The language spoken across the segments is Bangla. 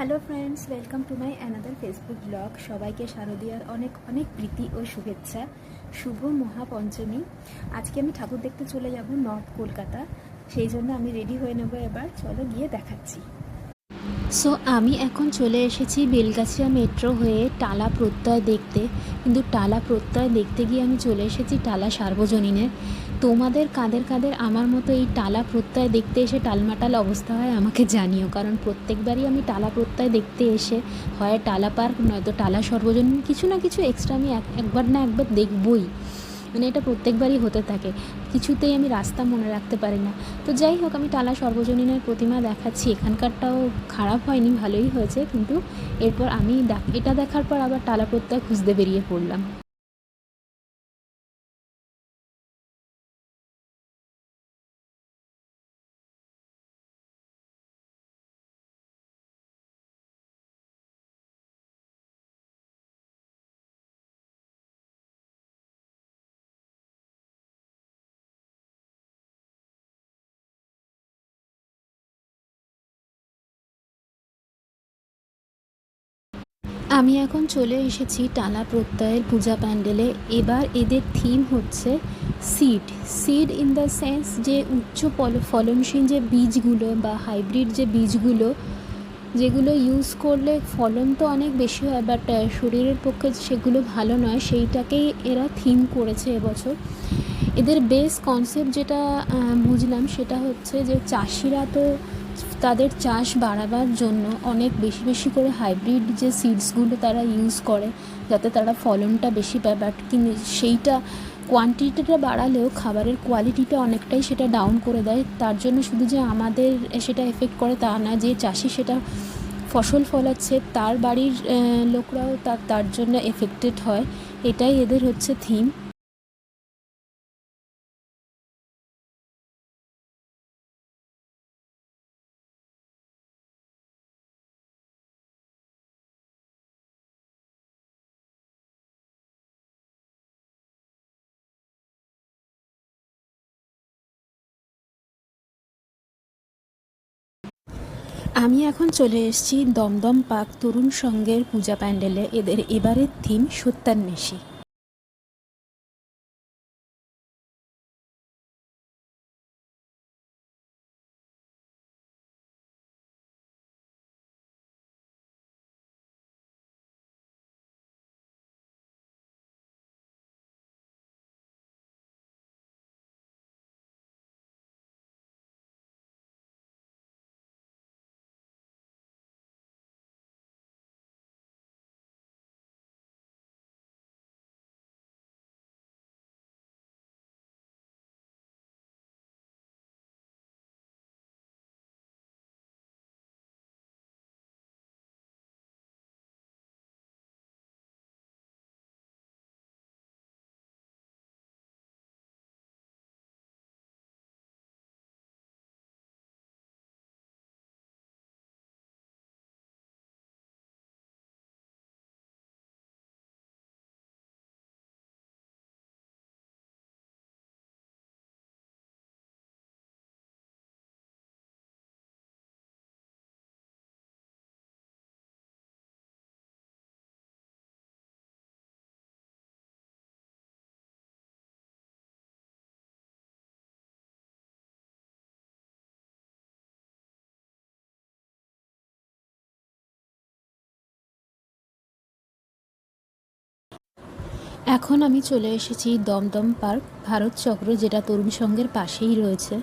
Hello friends, welcome to my another Facebook blog. সবাইকে শারদীয়ার অনেক অনেক প্রীতি ও শুভেচ্ছা। শুভ মহাপঞ্চমী। আজকে আমি ঠাকুর দেখতে চলে যাব নর্থ কলকাতা, সেই জন্য আমি রেডি হয়ে নেবো। এবার চলো গিয়ে দেখাচ্ছি। সো আমি এখন চলে এসেছি বেলগাছিয়া মেট্রো হয়ে টালা প্রত্যয় দেখতে, কিন্তু টালা প্রত্যয় দেখতে গিয়ে আমি চলে এসেছি টালা সার্বজনীনের। তোমাদের কাদের কাদের আমার মতো এই টালা প্রত্যয় দেখতে এসে টালমাটাল অবস্থা হয় আমাকে জানিও, কারণ প্রত্যেকবারই আমি টালা প্রত্যয় দেখতে এসে হয় টালা পার্ক নয়তো টালা সর্বজনীন কিছু না কিছু এক্সট্রা আমি একবার না একবার দেখবই। মানে এটা প্রত্যেকবারই হতে থাকে, কিছুতেই আমি রাস্তা মনে রাখতে পারি না। তো যাই হোক, আমি টালা সর্বজনীনের প্রতিমা দেখাচ্ছি। এখানকারটাও খারাপ হয়নি, ভালোই হয়েছে, কিন্তু এরপর আমি এটা দেখার পর আবার টালা প্রত্যয় খুঁজতে বেরিয়ে পড়লাম। আমি এখন চলে এসেছি টালা প্রত্যয়ের পূজা প্যান্ডেলে। এবার এদের থিম হচ্ছে seed. Seed in the sense যে উচ্চ ফলনশীল যে বীজগুলো বা হাইব্রিড যে বীজগুলো, যেগুলো ইউজ করলে ফলন তো অনেক বেশি হয়, বাট শরীরের পক্ষে সেগুলো ভালো নয়, সেইটাকেই এরা থিম করেছে এবছর। এদের বেস কনসেপ্ট যেটা বুঝলাম সেটা হচ্ছে যে চাষিরা তো তাদের চাষ বাড়াবার জন্য অনেক বেশি বেশি করে হাইব্রিড যে সিডসগুলো তারা ইউজ করে, যাতে তারা ফলনটা বেশি পায়। বাট কিন্তু সেইটা কোয়ান্টিটিটা বাড়ালেও খাবারের কোয়ালিটিটা অনেকটাই সেটা ডাউন করে দেয়। তার জন্য শুধু যে আমাদের সেটা এফেক্ট করে তা না, যে চাষি সেটা ফসল ফলাচ্ছে তার বাড়ির লোকরাও তার জন্য এফেক্টেড হয়। এটাই এদের হচ্ছে থিম। আমি এখন চলে এসেছি দমদম পার্ক তরুণ সংঘের পূজা প্যান্ডেলে। এদের এবারের থিম সত্যান্বেষী। এখন আমি চলে এসেছি দমদম পার্ক ভারত চক্র, যেটা তরুণ সংঘের পাশেই রয়েছে।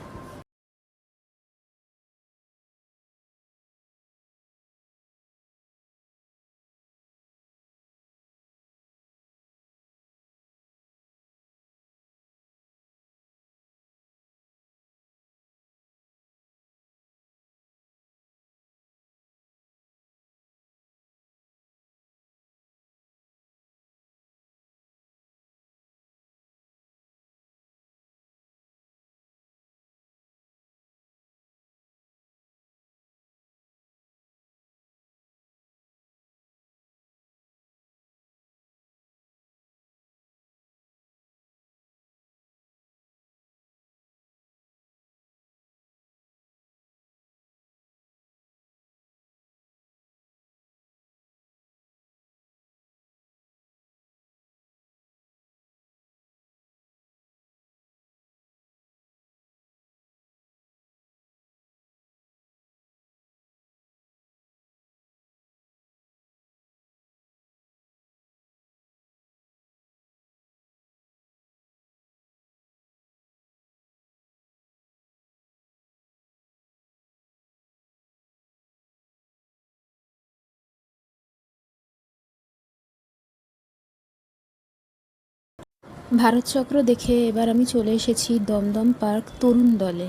ভারতচক্র দেখে এবার আমি চলে এসেছি দমদম পার্ক তরুণ দলে।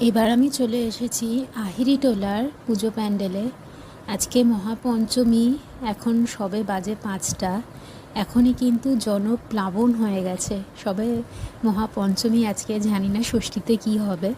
এবার আমি চলে এসেছি আহিরিটোলার পুজো প্যান্ডেলে। আজকে মহাপঞ্চমী, এখন সবে বাজে 5টা। এখনই কিন্তু জনপ্লাবন হয়ে গেছে। সবে মহাপঞ্চমী আজকে, জানি না ষষ্ঠীতে কী হবে।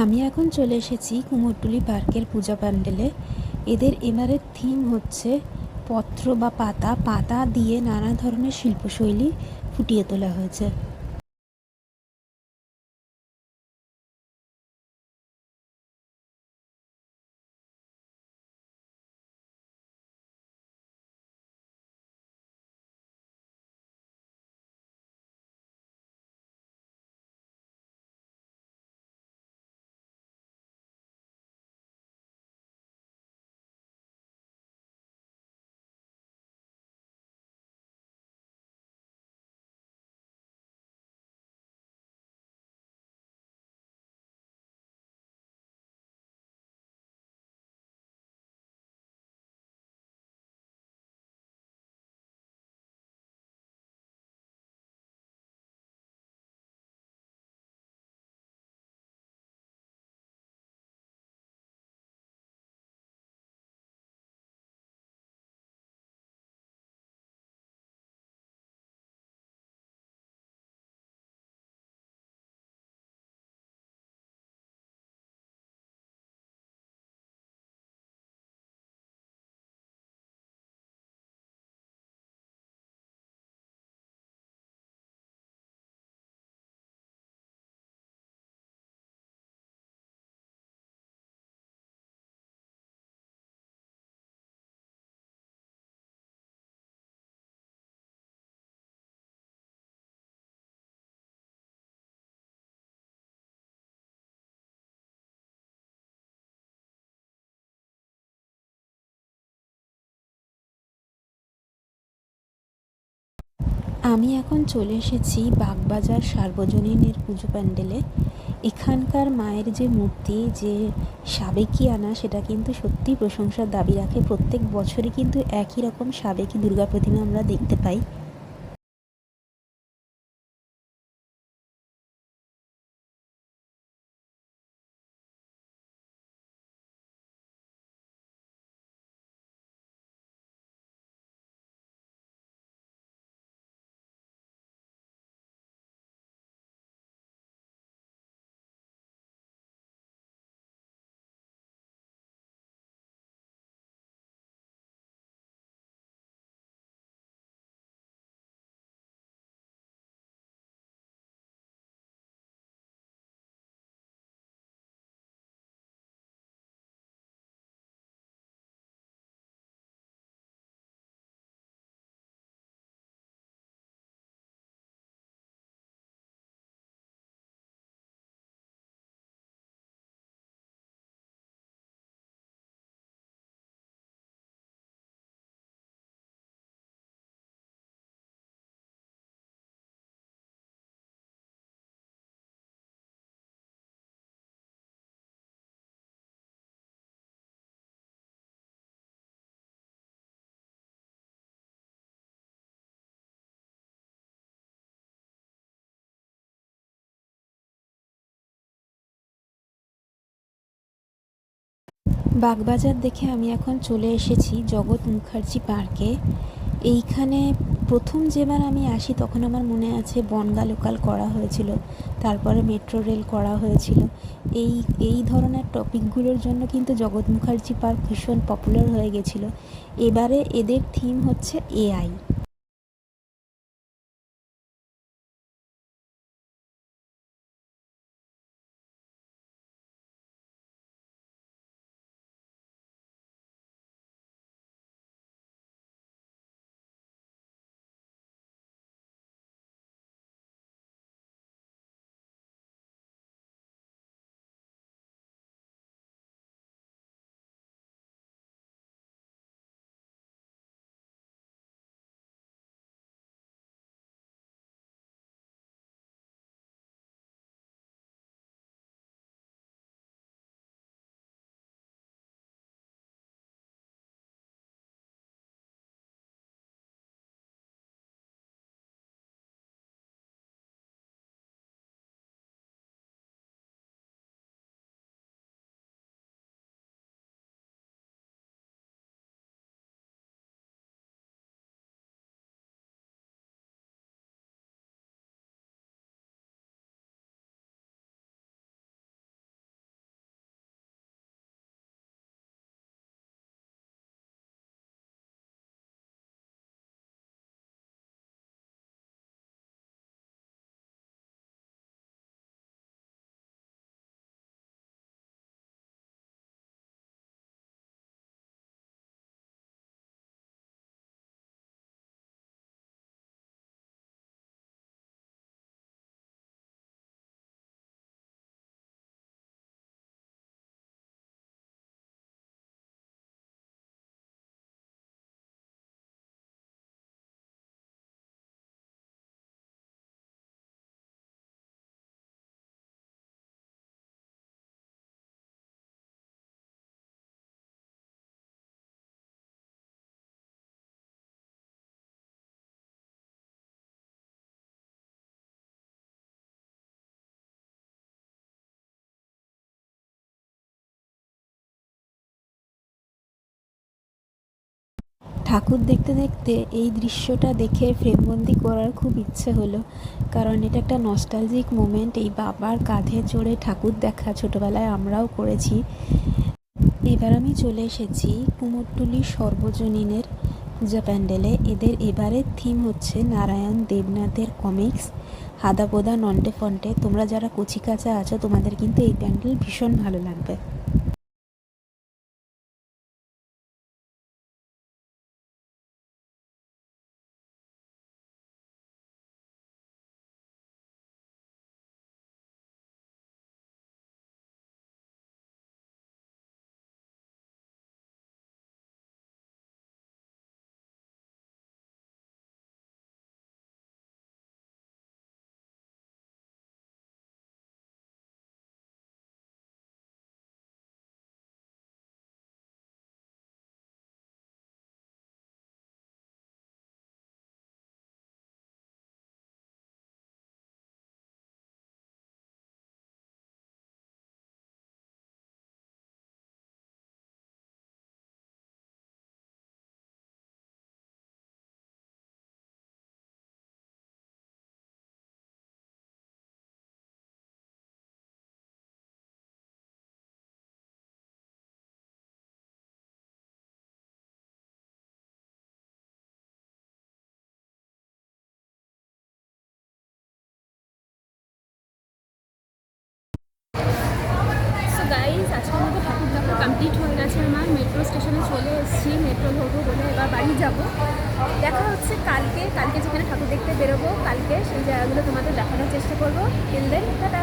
আমি এখন চলে এসেছি কুমোরটুলি পার্কের পূজা প্যান্ডেলে। এদের এবারের থিম হচ্ছে পত্র বা পাতা পাতা দিয়ে নানা ধরনের শিল্পশৈলী ফুটিয়ে তোলা হয়েছে। আমি এখন চলে এসেছি বাগবাজার সার্বজনীনের পুজো প্যান্ডেলে। এখানকার মায়ের যে মূর্তি, যে সাবেকিয়ানা, সেটা কিন্তু সত্যিই প্রশংসার দাবি রাখে। প্রত্যেক বছরই কিন্তু একই রকম সাবেকি দুর্গা প্রতিমা আমরা দেখতে পাই। বাগবাজার দেখে আমি এখন চলে এসেছি জগৎ মুখার্জি পার্কে। এইখানে প্রথম যেবার আমি আসি তখন আমার মনে আছে বনগাঁ লোকাল করা হয়েছিল, তারপরে মেট্রো রেল করা হয়েছিল। এই এই ধরনের টপিকগুলোর জন্য কিন্তু জগৎ মুখার্জি পার্ক ভীষণ পপুলার হয়ে গেছিলো। এবারে এদের থিম হচ্ছে এআই। ঠাকুর দেখতে দেখতে এই দৃশ্যটা দেখে ফ্রেমবন্দি করার খুব ইচ্ছে হলো, কারণ এটা একটা নস্টালজিক মোমেন্ট। এই বাবার কাঁধে চড়ে ঠাকুর দেখা ছোটোবেলায় আমরাও করেছি। এবার আমি চলে এসেছি কুমোরটুলি সর্বজনীনের পূজা প্যান্ডেলে। এদের এবারের থিম হচ্ছে নারায়ণ দেবনাথের কমিক্স, হাদাবোদা নন্টে ফন্টে। তোমরা যারা কচিকাঁচা আছো তোমাদের কিন্তু এই প্যান্ডেল ভীষণ ভালো লাগবে। এডিট হয়ে গেছে আমার, মেট্রো স্টেশনে চলে এসেছি, মেট্রো ধরবো বলে এবার বাড়ি যাব। দেখা হচ্ছে কালকে, কালকে যেখানে ঠাকুর দেখতে বেরোবো কালকে সেই জায়গাগুলো তোমাদের দেখানোর চেষ্টা করবো। Till then tata.